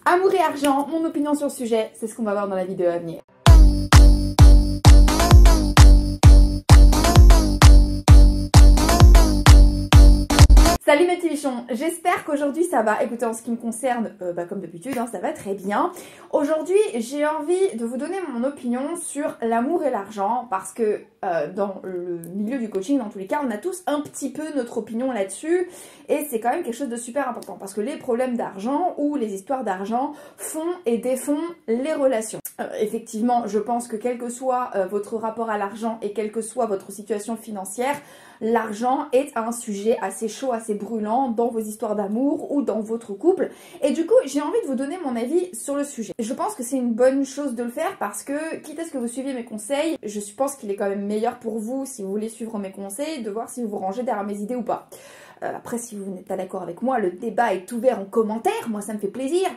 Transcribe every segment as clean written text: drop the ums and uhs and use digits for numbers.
Amour et argent, mon opinion sur le sujet, c'est ce qu'on va voir dans la vidéo à venir. Salut mes petits bichons, j'espère qu'aujourd'hui ça va. Écoutez, en ce qui me concerne, comme d'habitude, ça va très bien. Aujourd'hui, j'ai envie de vous donner mon opinion sur l'amour et l'argent parce que dans le milieu du coaching, dans tous les cas, on a tous un petit peu notre opinion là-dessus et c'est quand même quelque chose de super important parce que les problèmes d'argent ou les histoires d'argent font et défont les relations. Effectivement, je pense que quel que soit votre rapport à l'argent et quelle que soit votre situation financière, l'argent est un sujet assez chaud, assez brûlant dans vos histoires d'amour ou dans votre couple. Et du coup, j'ai envie de vous donner mon avis sur le sujet. Je pense que c'est une bonne chose de le faire parce que, quitte à ce que vous suiviez mes conseils, je pense qu'il est quand même meilleur pour vous, si vous voulez suivre mes conseils, de voir si vous vous rangez derrière mes idées ou pas. Après, si vous n'êtes pas d'accord avec moi, le débat est ouvert en commentaire. Moi, ça me fait plaisir.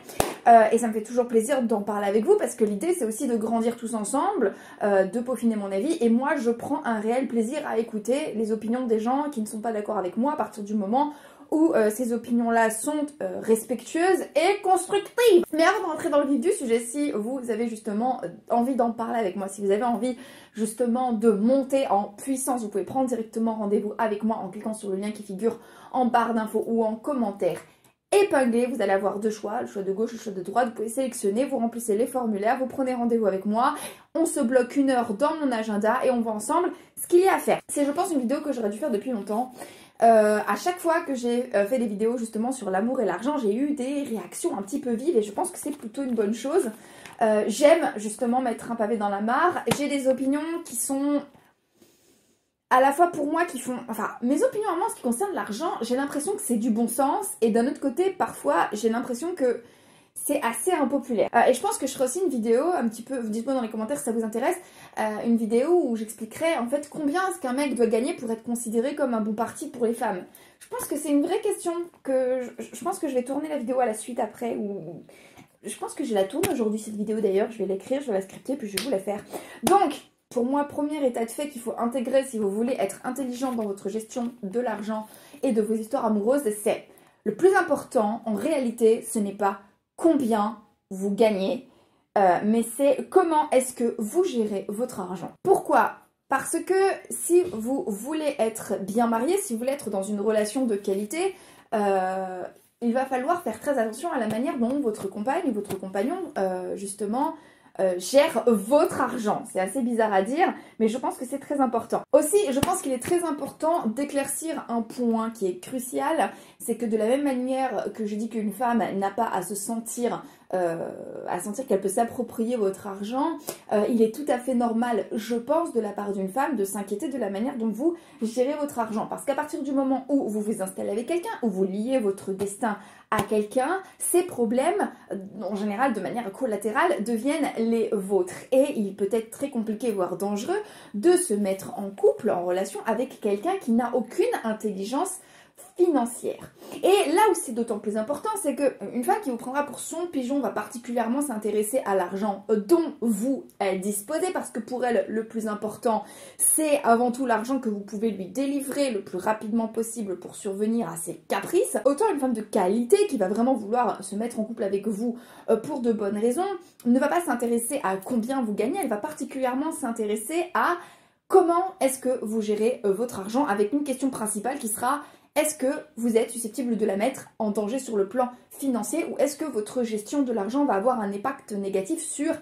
Et ça me fait toujours plaisir d'en parler avec vous parce que l'idée, c'est aussi de grandir tous ensemble, de peaufiner mon avis. Et moi, je prends un réel plaisir à écouter les opinions des gens qui ne sont pas d'accord avec moi à partir du moment où ces opinions-là sont respectueuses et constructives. Mais avant de rentrer dans le vif du sujet, si vous avez justement envie d'en parler avec moi, si vous avez envie justement de monter en puissance, vous pouvez prendre directement rendez-vous avec moi en cliquant sur le lien qui figure en barre d'infos ou en commentaire épinglé. Vous allez avoir deux choix, le choix de gauche, le choix de droite. Vous pouvez sélectionner, vous remplissez les formulaires, vous prenez rendez-vous avec moi. On se bloque 1 heure dans mon agenda et on voit ensemble ce qu'il y a à faire. C'est, je pense, une vidéo que j'aurais dû faire depuis longtemps. À chaque fois que j'ai fait des vidéos justement sur l'amour et l'argent, j'ai eu des réactions un petit peu vives et je pense que c'est plutôt une bonne chose. J'aime justement mettre un pavé dans la mare. J'ai des opinions qui sont à la fois pour moi qui font... Enfin, mes opinions en ce qui concerne l'argent, j'ai l'impression que c'est du bon sens et d'un autre côté, parfois, j'ai l'impression que c'est assez impopulaire. Et je pense que je ferai aussi une vidéo, un petit peu, dites-moi dans les commentaires si ça vous intéresse, une vidéo où j'expliquerai en fait combien est-ce qu'un mec doit gagner pour être considéré comme un bon parti pour les femmes. Je pense que c'est une vraie question que je pense que je vais tourner la vidéo à la suite après ou... Je pense que je la tourne aujourd'hui cette vidéo d'ailleurs, je vais l'écrire, je vais la scripter puis je vais vous la faire. Donc, pour moi, premier état de fait qu'il faut intégrer si vous voulez être intelligent dans votre gestion de l'argent et de vos histoires amoureuses, c'est le plus important en réalité, ce n'est pas combien vous gagnez, mais c'est comment est-ce que vous gérez votre argent. Pourquoi ? Parce que si vous voulez être bien marié, si vous voulez être dans une relation de qualité, il va falloir faire très attention à la manière dont votre compagne ou votre compagnon, justement, gère votre argent. C'est assez bizarre à dire, mais je pense que c'est très important. Aussi, je pense qu'il est très important d'éclaircir un point qui est crucial, c'est que de la même manière que je dis qu'une femme n'a pas à se sentir qu'elle peut s'approprier votre argent, il est tout à fait normal, je pense, de la part d'une femme de s'inquiéter de la manière dont vous gérez votre argent. Parce qu'à partir du moment où vous vous installez avec quelqu'un, où vous liez votre destin à quelqu'un, ces problèmes, en général de manière collatérale, deviennent les vôtres. Et il peut être très compliqué, voire dangereux, de se mettre en couple, en relation avec quelqu'un qui n'a aucune intelligence financière. Et là où c'est d'autant plus important, c'est qu'une femme qui vous prendra pour son pigeon va particulièrement s'intéresser à l'argent dont vous disposez, parce que pour elle, le plus important, c'est avant tout l'argent que vous pouvez lui délivrer le plus rapidement possible pour survenir à ses caprices. Autant une femme de qualité qui va vraiment vouloir se mettre en couple avec vous pour de bonnes raisons, ne va pas s'intéresser à combien vous gagnez, elle va particulièrement s'intéresser à comment est-ce que vous gérez votre argent, avec une question principale qui sera: est-ce que vous êtes susceptible de la mettre en danger sur le plan financier ou est-ce que votre gestion de l'argent va avoir un impact négatif sur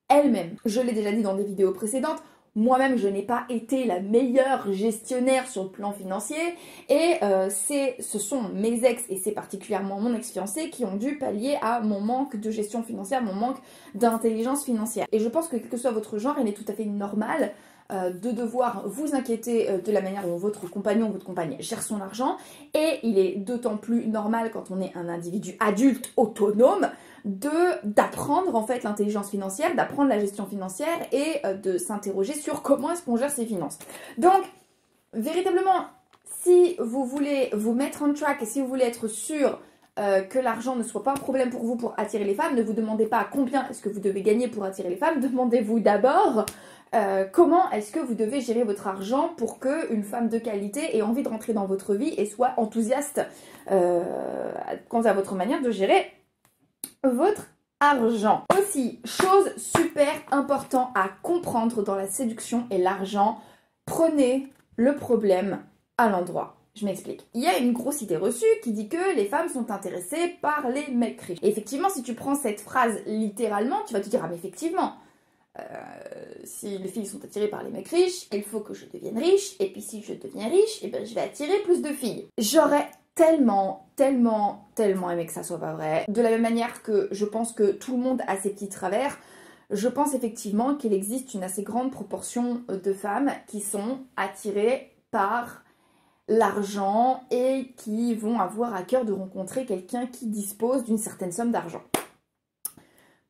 elle-même? Je l'ai déjà dit dans des vidéos précédentes, moi-même je n'ai pas été la meilleure gestionnaire sur le plan financier et ce sont mes ex et c'est particulièrement mon ex-fiancé qui ont dû pallier à mon manque de gestion financière, mon manque d'intelligence financière. Et je pense que quel que soit votre genre, il est tout à fait normal de devoir vous inquiéter de la manière dont votre compagnon ou votre compagne gère son argent, et il est d'autant plus normal quand on est un individu adulte autonome d'apprendre en fait l'intelligence financière, d'apprendre la gestion financière et de s'interroger sur comment est-ce qu'on gère ses finances. Donc véritablement, si vous voulez vous mettre on track et si vous voulez être sûr que l'argent ne soit pas un problème pour vous pour attirer les femmes, ne vous demandez pas combien est-ce que vous devez gagner pour attirer les femmes, demandez-vous d'abord comment est-ce que vous devez gérer votre argent pour qu'une femme de qualité ait envie de rentrer dans votre vie et soit enthousiaste quant à votre manière de gérer votre argent. Aussi, chose super importante à comprendre dans la séduction et l'argent, prenez le problème à l'endroit. Je m'explique. Il y a une grosse idée reçue qui dit que les femmes sont intéressées par les mecs riches. Et effectivement, si tu prends cette phrase littéralement, tu vas te dire, ah mais effectivement, si les filles sont attirées par les mecs riches, il faut que je devienne riche, et puis si je deviens riche, eh ben, je vais attirer plus de filles. J'aurais tellement aimé que ça soit pas vrai. De la même manière que je pense que tout le monde a ses petits travers, je pense effectivement qu'il existe une assez grande proportion de femmes qui sont attirées par l'argent et qui vont avoir à cœur de rencontrer quelqu'un qui dispose d'une certaine somme d'argent.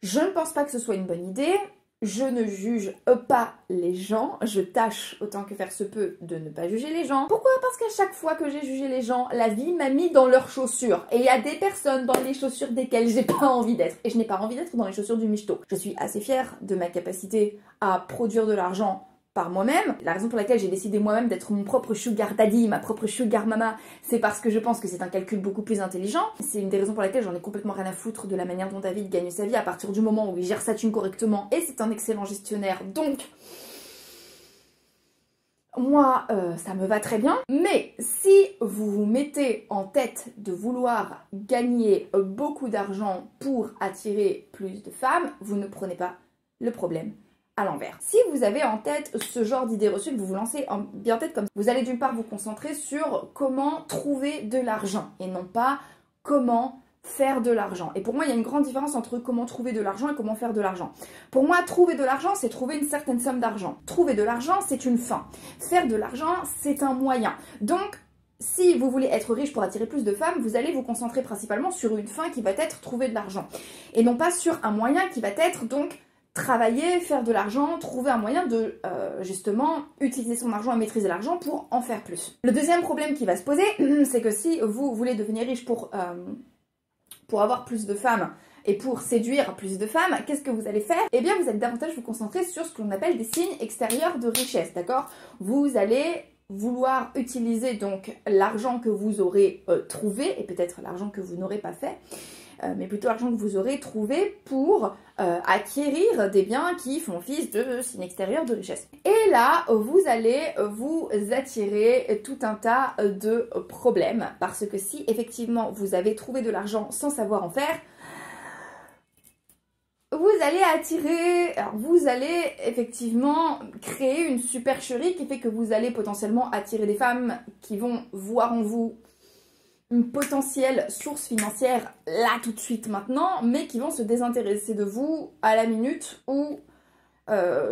Je ne pense pas que ce soit une bonne idée. Je ne juge pas les gens, je tâche autant que faire se peut de ne pas juger les gens. Pourquoi? Parce qu'à chaque fois que j'ai jugé les gens, la vie m'a mis dans leurs chaussures. Et il y a des personnes dans les chaussures desquelles j'ai pas envie d'être. Et je n'ai pas envie d'être dans les chaussures du michto. Je suis assez fière de ma capacité à produire de l'argent par moi-même. La raison pour laquelle j'ai décidé moi-même d'être mon propre sugar daddy, ma propre sugar mama, c'est parce que je pense que c'est un calcul beaucoup plus intelligent. C'est une des raisons pour laquelle j'en ai complètement rien à foutre de la manière dont David gagne sa vie à partir du moment où il gère sa thune correctement et c'est un excellent gestionnaire. Donc, moi, ça me va très bien. Mais si vous vous mettez en tête de vouloir gagner beaucoup d'argent pour attirer plus de femmes, vous ne prenez pas le problème à l'envers. Si vous avez en tête ce genre d'idée reçue, que vous vous lancez bien en tête comme ça, vous allez d'une part vous concentrer sur comment trouver de l'argent et non pas comment faire de l'argent. Et pour moi, il y a une grande différence entre comment trouver de l'argent et comment faire de l'argent. Pour moi, trouver de l'argent, c'est trouver une certaine somme d'argent. Trouver de l'argent, c'est une fin. Faire de l'argent, c'est un moyen. Donc, si vous voulez être riche pour attirer plus de femmes, vous allez vous concentrer principalement sur une fin qui va être trouver de l'argent. Et non pas sur un moyen qui va être donc travailler, faire de l'argent, trouver un moyen de justement utiliser son argent et maîtriser l'argent pour en faire plus. Le deuxième problème qui va se poser, c'est que si vous voulez devenir riche pour avoir plus de femmes et pour séduire plus de femmes, qu'est-ce que vous allez faire? Eh bien, vous allez davantage vous concentrer sur ce que l'on appelle des signes extérieurs de richesse, d'accord? Vous allez vouloir utiliser donc l'argent que vous aurez trouvé, et peut-être l'argent que vous n'aurez pas fait, mais plutôt l'argent que vous aurez trouvé pour acquérir des biens qui font office de signes extérieurs de richesse. Et là, vous allez vous attirer tout un tas de problèmes, parce que si effectivement vous avez trouvé de l'argent sans savoir en faire, vous allez attirer, alors vous allez effectivement créer une supercherie qui fait que vous allez potentiellement attirer des femmes qui vont voir en vous une potentielle source financière là tout de suite maintenant, mais qui vont se désintéresser de vous à la minute où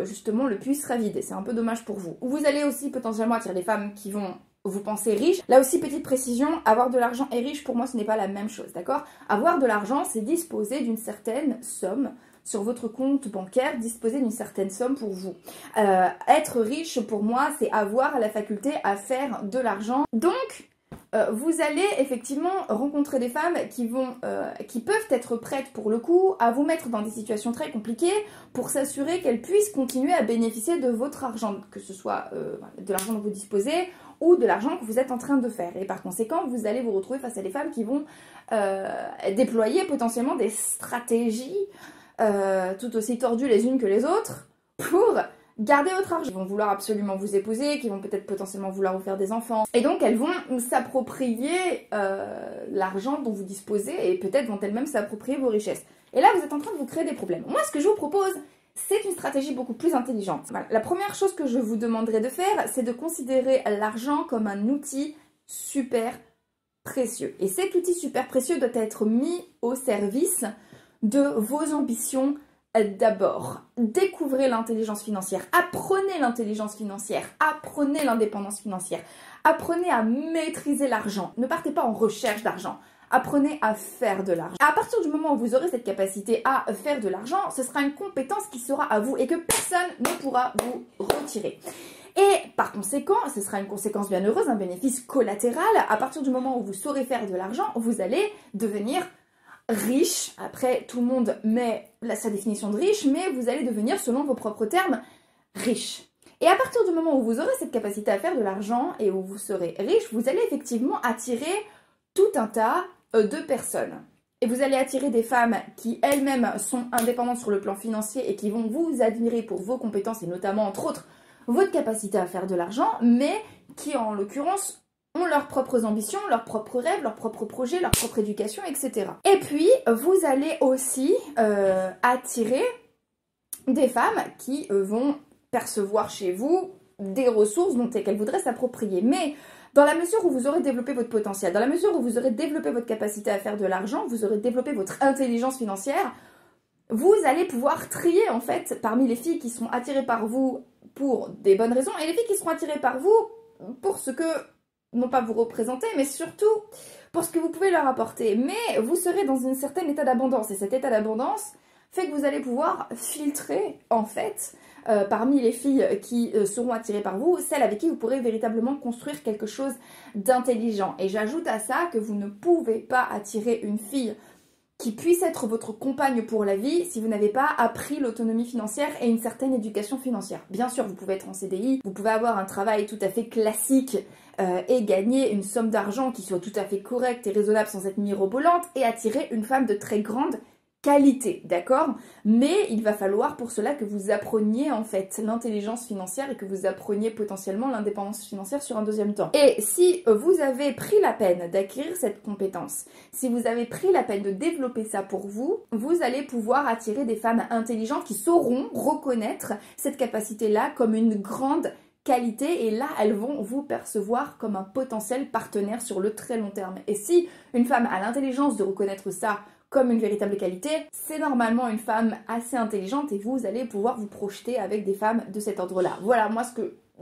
justement le puits sera vidé. C'est un peu dommage pour vous. Vous allez aussi potentiellement attirer des femmes qui vont vous penser riches. Là aussi, petite précision, avoir de l'argent et riche, pour moi, ce n'est pas la même chose, d'accord? Avoir de l'argent, c'est disposer d'une certaine somme sur votre compte bancaire, disposer d'une certaine somme pour vous. Être riche, pour moi, c'est avoir la faculté à faire de l'argent. Donc, vous allez effectivement rencontrer des femmes qui peuvent être prêtes pour le coup à vous mettre dans des situations très compliquées pour s'assurer qu'elles puissent continuer à bénéficier de votre argent, que ce soit de l'argent dont vous disposez ou de l'argent que vous êtes en train de faire. Et par conséquent, vous allez vous retrouver face à des femmes qui vont déployer potentiellement des stratégies tout aussi tordues les unes que les autres pour garder votre argent. Ils vont vouloir absolument vous épouser, qui vont peut-être potentiellement vouloir vous faire des enfants. Et donc elles vont s'approprier l'argent dont vous disposez et peut-être vont elles-mêmes s'approprier vos richesses. Et là, vous êtes en train de vous créer des problèmes. Moi, ce que je vous propose, c'est une stratégie beaucoup plus intelligente. Voilà. La première chose que je vous demanderai de faire, c'est de considérer l'argent comme un outil super précieux. Et cet outil super précieux doit être mis au service de vos ambitions d'abord. Découvrez l'intelligence financière, apprenez l'intelligence financière, apprenez l'indépendance financière, apprenez à maîtriser l'argent. Ne partez pas en recherche d'argent. Apprenez à faire de l'argent. À partir du moment où vous aurez cette capacité à faire de l'argent, ce sera une compétence qui sera à vous et que personne ne pourra vous retirer. Et par conséquent, ce sera une conséquence bien heureuse, un bénéfice collatéral. À partir du moment où vous saurez faire de l'argent, vous allez devenir riche. Après, tout le monde met sa définition de riche, mais vous allez devenir, selon vos propres termes, riche. Et à partir du moment où vous aurez cette capacité à faire de l'argent et où vous serez riche, vous allez effectivement attirer tout un tas de personnes Et vous allez attirer des femmes qui elles-mêmes sont indépendantes sur le plan financier et qui vont vous admirer pour vos compétences et notamment, entre autres, votre capacité à faire de l'argent, mais qui, en l'occurrence, ont leurs propres ambitions, leurs propres rêves, leurs propres projets, leur propre éducation, etc. Et puis, vous allez aussi attirer des femmes qui vont percevoir chez vous des ressources dont elles voudraient s'approprier. Mais dans la mesure où vous aurez développé votre potentiel, dans la mesure où vous aurez développé votre capacité à faire de l'argent, vous aurez développé votre intelligence financière, vous allez pouvoir trier en fait parmi les filles qui seront attirées par vous pour des bonnes raisons et les filles qui seront attirées par vous pour ce que, non pas vous représenter, mais surtout pour ce que vous pouvez leur apporter. Mais vous serez dans un certain état d'abondance et cet état d'abondance fait que vous allez pouvoir filtrer en fait parmi les filles qui seront attirées par vous, celles avec qui vous pourrez véritablement construire quelque chose d'intelligent. Et j'ajoute à ça que vous ne pouvez pas attirer une fille qui puisse être votre compagne pour la vie si vous n'avez pas appris l'autonomie financière et une certaine éducation financière. Bien sûr, vous pouvez être en CDI, vous pouvez avoir un travail tout à fait classique et gagner une somme d'argent qui soit tout à fait correcte et raisonnable sans être mirobolante et attirer une femme de très grande qualité, d'accord? Mais il va falloir pour cela que vous appreniez en fait l'intelligence financière et que vous appreniez potentiellement l'indépendance financière sur un deuxième temps. Et si vous avez pris la peine d'acquérir cette compétence, si vous avez pris la peine de développer ça pour vous, vous allez pouvoir attirer des femmes intelligentes qui sauront reconnaître cette capacité-là comme une grande qualité et là elles vont vous percevoir comme un potentiel partenaire sur le très long terme. Et si une femme a l'intelligence de reconnaître ça comme une véritable qualité, c'est normalement une femme assez intelligente et vous allez pouvoir vous projeter avec des femmes de cet ordre-là. Voilà, moi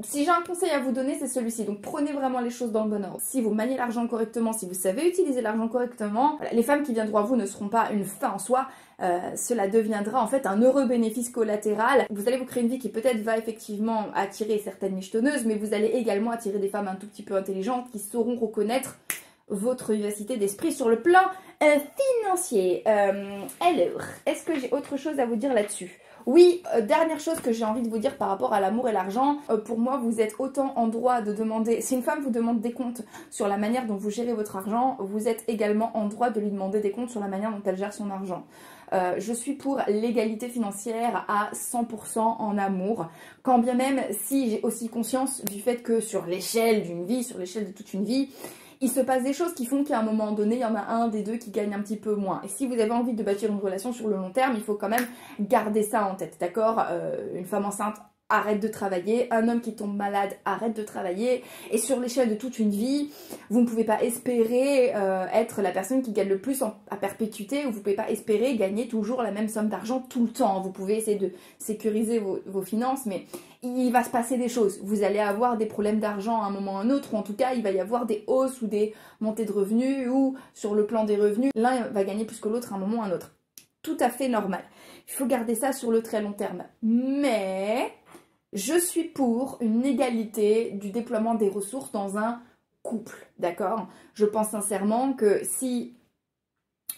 si j'ai un conseil à vous donner, c'est celui-ci. Donc prenez vraiment les choses dans le bon ordre. Si vous maniez l'argent correctement, si vous savez utiliser l'argent correctement, voilà, les femmes qui viendront à vous ne seront pas une fin en soi. Cela deviendra en fait un heureux bénéfice collatéral. Vous allez vous créer une vie qui peut-être va effectivement attirer certaines michetonneuses, mais vous allez également attirer des femmes un tout petit peu intelligentes qui sauront reconnaître votre vivacité d'esprit sur le plan financier. Alors, est-ce que j'ai autre chose à vous dire là-dessus? Oui, dernière chose que j'ai envie de vous dire par rapport à l'amour et l'argent, pour moi vous êtes autant en droit de demander, si une femme vous demande des comptes sur la manière dont vous gérez votre argent, vous êtes également en droit de lui demander des comptes sur la manière dont elle gère son argent. Je suis pour l'égalité financière à 100% en amour, quand bien même si j'ai aussi conscience du fait que sur l'échelle d'une vie, sur l'échelle de toute une vie, il se passe des choses qui font qu'à un moment donné, il y en a un des deux qui gagne un petit peu moins. Et si vous avez envie de bâtir une relation sur le long terme, il faut quand même garder ça en tête, d'accord? Une femme enceinte arrête de travailler, un homme qui tombe malade arrête de travailler, et sur l'échelle de toute une vie, vous ne pouvez pas espérer être la personne qui gagne le plus à perpétuité, ou vous ne pouvez pas espérer gagner toujours la même somme d'argent tout le temps. Vous pouvez essayer de sécuriser vos finances, mais il va se passer des choses. Vous allez avoir des problèmes d'argent à un moment ou à un autre, ou en tout cas, il va y avoir des hausses ou des montées de revenus, ou sur le plan des revenus, l'un va gagner plus que l'autre à un moment ou à un autre. Tout à fait normal. Il faut garder ça sur le très long terme. Mais je suis pour une égalité du déploiement des ressources dans un couple, d'accord? Je pense sincèrement que si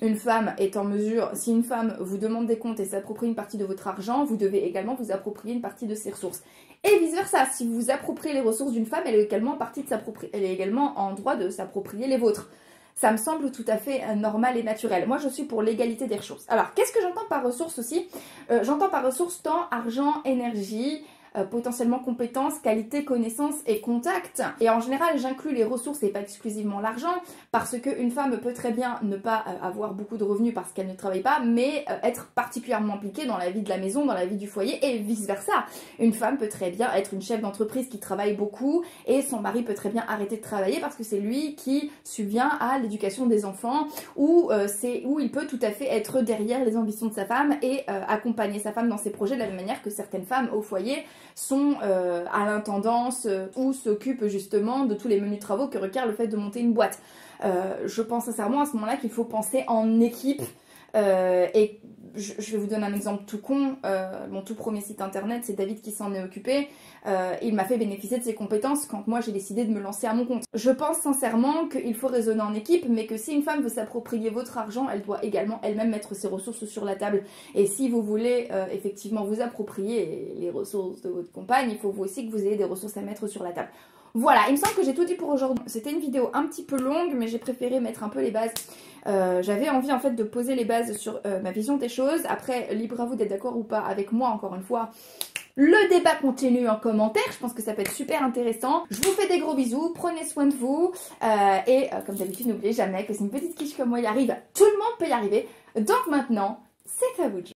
une femme est en mesure, si une femme vous demande des comptes et s'approprie une partie de votre argent, vous devez également vous approprier une partie de ses ressources. Et vice versa, si vous vous appropriez les ressources d'une femme, elle est également en droit de s'approprier les vôtres. Ça me semble tout à fait normal et naturel. Moi, je suis pour l'égalité des ressources. Alors, qu'est-ce que j'entends par ressources aussi? J'entends par ressources tant argent, énergie, potentiellement compétences, qualité, connaissances et contacts. Et en général, j'inclus les ressources et pas exclusivement l'argent, parce qu'une femme peut très bien ne pas avoir beaucoup de revenus parce qu'elle ne travaille pas, mais être particulièrement impliquée dans la vie de la maison, dans la vie du foyer, et vice versa. Une femme peut très bien être une chef d'entreprise qui travaille beaucoup, et son mari peut très bien arrêter de travailler parce que c'est lui qui subvient à l'éducation des enfants, ou il peut tout à fait être derrière les ambitions de sa femme et accompagner sa femme dans ses projets de la même manière que certaines femmes au foyer sont à l'intendance ou s'occupent justement de tous les menus travaux que requiert le fait de monter une boîte. Je pense sincèrement à ce moment-là qu'il faut penser en équipe et je vais vous donner un exemple tout con. Mon tout premier site internet, c'est David qui s'en est occupé. Il m'a fait bénéficier de ses compétences quand moi j'ai décidé de me lancer à mon compte. Je pense sincèrement qu'il faut raisonner en équipe, mais que si une femme veut s'approprier votre argent, elle doit également elle-même mettre ses ressources sur la table. Et si vous voulez effectivement vous approprier les ressources de votre compagne, il faut vous aussi que vous ayez des ressources à mettre sur la table. Voilà, il me semble que j'ai tout dit pour aujourd'hui. C'était une vidéo un petit peu longue, mais j'ai préféré mettre un peu les bases J'avais envie en fait de poser les bases sur ma vision des choses. Après, libre à vous d'être d'accord ou pas avec moi, encore une fois. Le débat continue en commentaire, je pense que ça peut être super intéressant. Je vous fais des gros bisous, prenez soin de vous. Et comme d'habitude, n'oubliez jamais que si une petite quiche comme moi y arrive, tout le monde peut y arriver. Donc maintenant, c'est à vous de jouer.